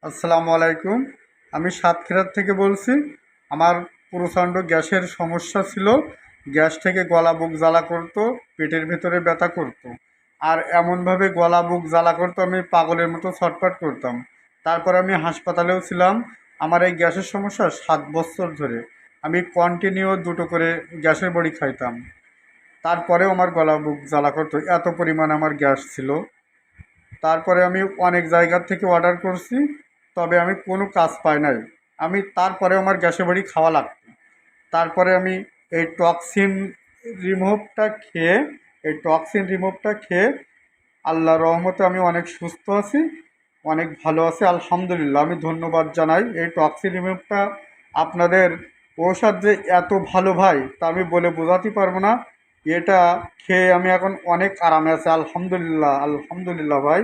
আসসালামু আলাইকুম। আমি সাতক্ষীরার থেকে বলছি। আমার প্রচণ্ড গ্যাসের সমস্যা ছিল। গ্যাস থেকে গলা বুক জ্বালা করতো, পেটের ভেতরে ব্যথা করতো, আর এমনভাবে গলা বুক জ্বালা করতো আমি পাগলের মতো ছটফট করতাম। তারপর আমি হাসপাতালেও ছিলাম। আমার এই গ্যাসের সমস্যা 7 বছর ধরে। আমি কন্টিনিউ দুটো করে গ্যাসের বড়ি খাইতাম। তারপরেও আমার গলা বুক জ্বালা করতো, এত পরিমাণ আমার গ্যাস ছিল। তারপরে আমি অনেক জায়গা থেকে অর্ডার করছি, তবে আমি কোনো কাজ পাই নাই। আমি তারপরে আমার গ্যাসের বাড়ি খাওয়া লাগতো। তারপরে আমি এই টক্সিন রিমুভটা খেয়ে এই টক্সিন রিমুভটা খেয়ে আল্লাহর রহমতে আমি অনেক সুস্থ আছি, অনেক ভালো আছি আলহামদুলিল্লাহ। আমি ধন্যবাদ জানাই এই টক্সিন রিমুভটা। আপনাদের ঔষধ যে এত ভালো ভাই, তা আমি বলে বোঝাতে পারবো না। এটা খেয়ে আমি এখন অনেক আরামে আছি আলহামদুলিল্লাহ, আলহামদুলিল্লাহ ভাই।